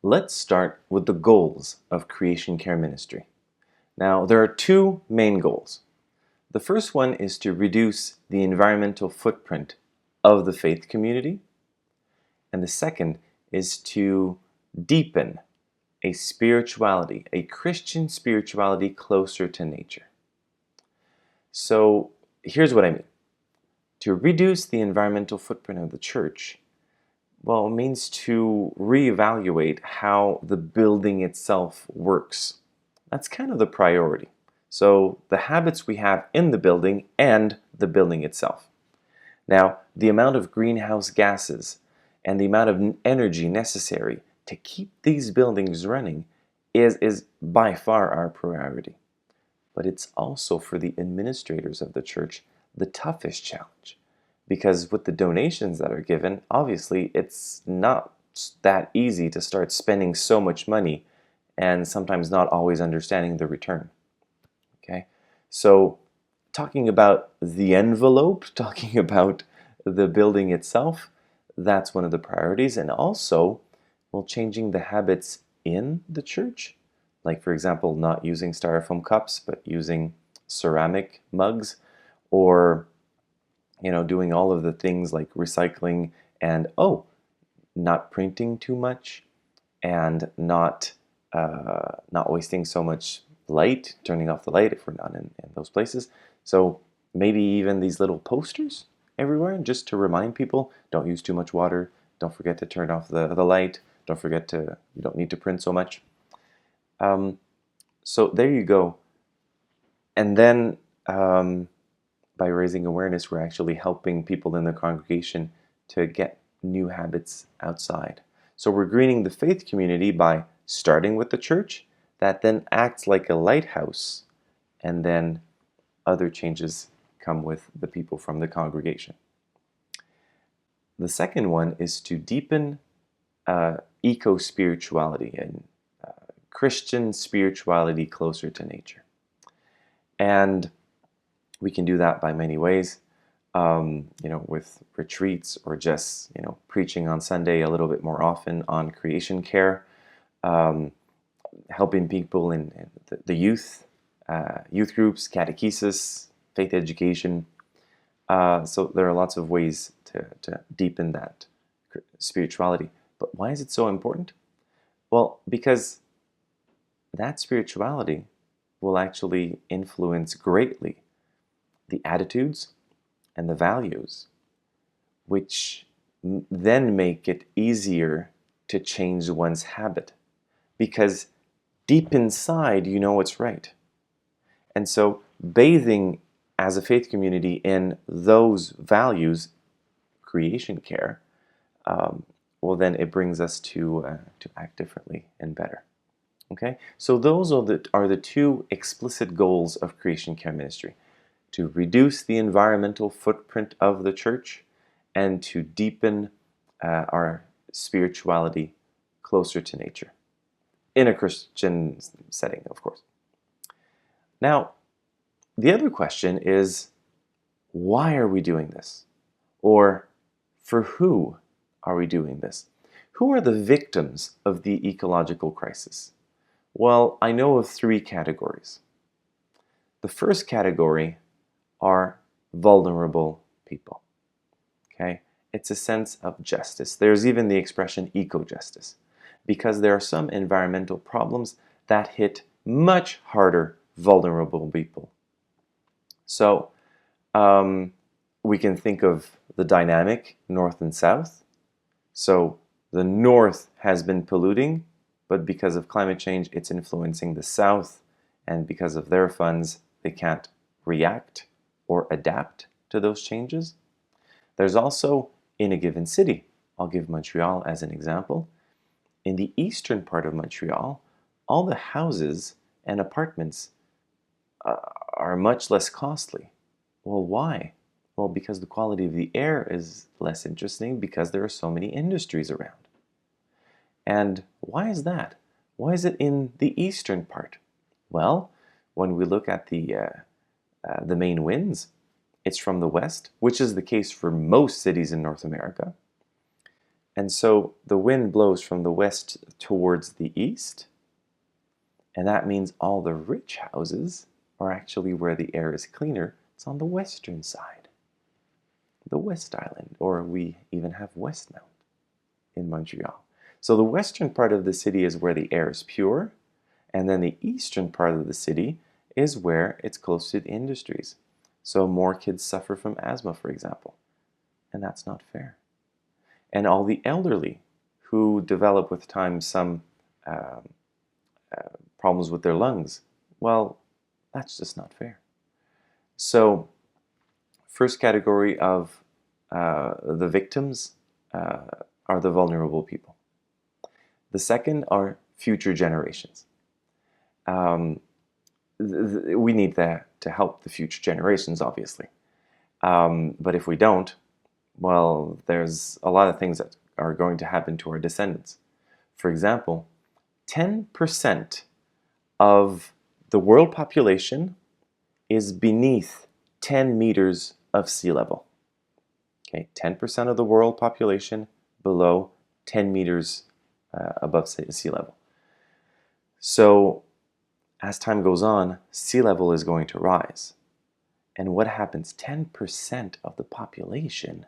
Let's start with the goals of Creation Care Ministry. Now, there are two main goals. The first one is to reduce the environmental footprint of the faith community, and the second is to deepen a spirituality, a Christian spirituality closer to nature. So here's what I mean. To reduce the environmental footprint of the church, well, it means to reevaluate how the building itself works. That's kind of the priority. So the habits we have in the building and the building itself. Now, the amount of greenhouse gases and the amount of energy necessary to keep these buildings running is by far our priority. But it's also for the administrators of the church the toughest challenge. Because with the donations that are given, obviously it's not that easy to start spending so much money and sometimes not always understanding the return. Okay, so talking about the envelope, talking about the building itself, that's one of the priorities. And also, well, changing the habits in the church. Like, for example, not using styrofoam cups, but using ceramic mugs, or doing all of the things like recycling and not printing too much, and not wasting so much light, turning off the light if we're not in those places. So maybe even these little posters everywhere, just to remind people, don't use too much water, don't forget to turn off the light, you don't need to print so much. So there you go. And then by raising awareness, we're actually helping people in the congregation to get new habits outside. So we're greening the faith community by starting with the church, that then acts like a lighthouse, and then other changes come with the people from the congregation. The second one is to deepen eco-spirituality and Christian spirituality closer to nature. And we can do that by many ways, with retreats, or just, preaching on Sunday a little bit more often on creation care, helping people in the youth groups, catechesis, faith education. So there are lots of ways to deepen that spirituality. But why is it so important? Well, because that spirituality will actually influence greatly the attitudes and the values, which then make it easier to change one's habit, because deep inside you know what's right. And so bathing as a faith community in those values, creation care, well, then it brings us to act differently and better. Okay, so those are the two explicit goals of Creation Care Ministry: to reduce the environmental footprint of the church, and to deepen our spirituality closer to nature, in a Christian setting, of course. Now, the other question is, why are we doing this? Or for who are we doing this? Who are the victims of the ecological crisis? Well, I know of three categories. The first category are vulnerable people. Okay? It's a sense of justice. There's even the expression eco-justice, because there are some environmental problems that hit much harder vulnerable people. So we can think of the dynamic north and south. So the north has been polluting, but because of climate change, it's influencing the south, and because of their funds, they can't react or adapt to those changes. There's also, in a given city, I'll give Montreal as an example. In the eastern part of Montreal, all the houses and apartments are much less costly. Well, why? Well, because the quality of the air is less interesting, because there are so many industries around. And why is that? Why is it in the eastern part? Well, when we look at the main winds, it's from the west, which is the case for most cities in North America. And so the wind blows from the west towards the east, and that means all the rich houses are actually where the air is cleaner. It's on the western side, the West Island, or we even have Westmount in Montreal. So the western part of the city is where the air is pure, and then the eastern part of the city is where it's close to the industries. So more kids suffer from asthma, for example, and that's not fair. And all the elderly who develop with time some problems with their lungs, well, that's just not fair. So first category of the victims are the vulnerable people. The second are future generations. We need that to help the future generations, obviously. But if we don't, well, there's a lot of things that are going to happen to our descendants. For example, 10% of the world population is beneath 10 meters of sea level. Okay, 10% of the world population below 10 meters above sea level. So as time goes on, sea level is going to rise. And what happens? 10% of the population,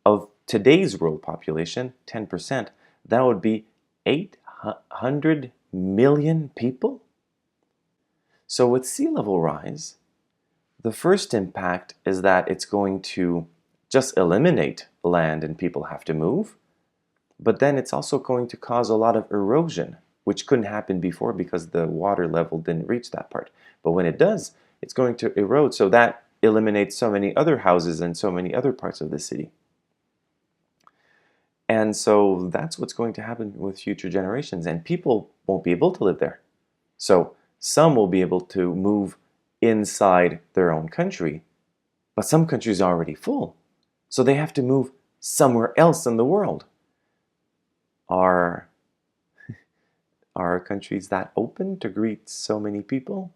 of today's world population, 10%, that would be 800 million people. So with sea level rise, the first impact is that it's going to just eliminate land and people have to move, but then it's also going to cause a lot of erosion, which couldn't happen before because the water level didn't reach that part. But when it does, it's going to erode, so that eliminates so many other houses and so many other parts of the city. And so that's what's going to happen with future generations, and people won't be able to live there. So some will be able to move inside their own country, but some countries are already full, so they have to move somewhere else in the world. Are countries that open to greet so many people?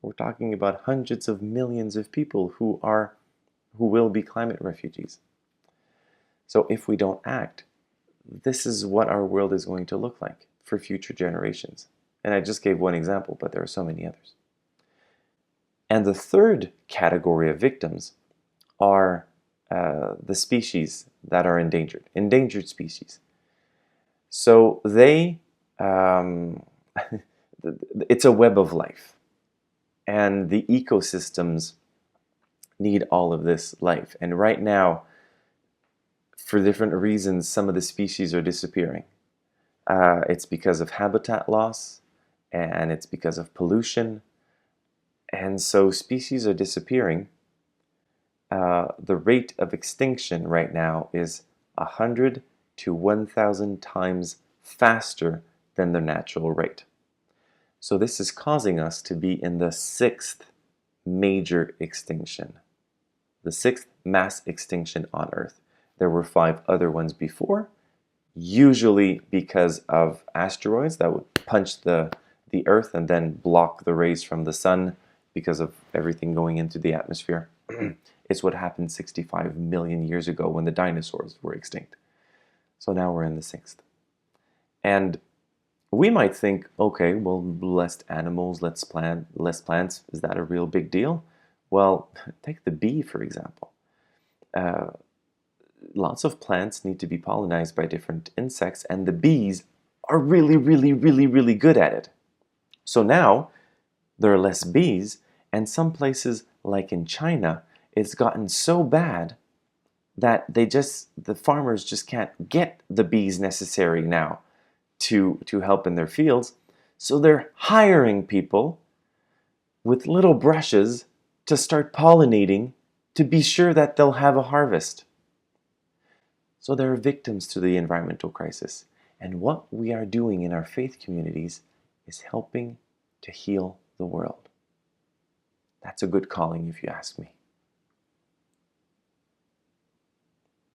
We're talking about hundreds of millions of people who will be climate refugees. So if we don't act, this is what our world is going to look like for future generations. And I just gave one example, but there are so many others. And the third category of victims are the species that are endangered species. So they, it's a web of life. And the ecosystems need all of this life. And right now, for different reasons, some of the species are disappearing. It's because of habitat loss, and it's because of pollution. And so species are disappearing. The rate of extinction right now is 100 to 1,000 times faster than the natural rate. So this is causing us to be in the 6th major extinction, the 6th mass extinction on Earth. There were 5 other ones before, usually because of asteroids that would punch the Earth and then block the rays from the sun because of everything going into the atmosphere. It's what happened 65 million years ago when the dinosaurs were extinct. So now we're in the 6th. And we might think, okay, well, less animals, less plants, is that a real big deal? Well, take the bee, for example. Lots of plants need to be pollinized by different insects, and the bees are really, really, really, really good at it. So now there are less bees, and some places, like in China, it's gotten so bad that the farmers just can't get the bees necessary now to help in their fields. So they're hiring people with little brushes to start pollinating to be sure that they'll have a harvest. So they're victims to the environmental crisis. And what we are doing in our faith communities is helping to heal the world. That's a good calling, if you ask me.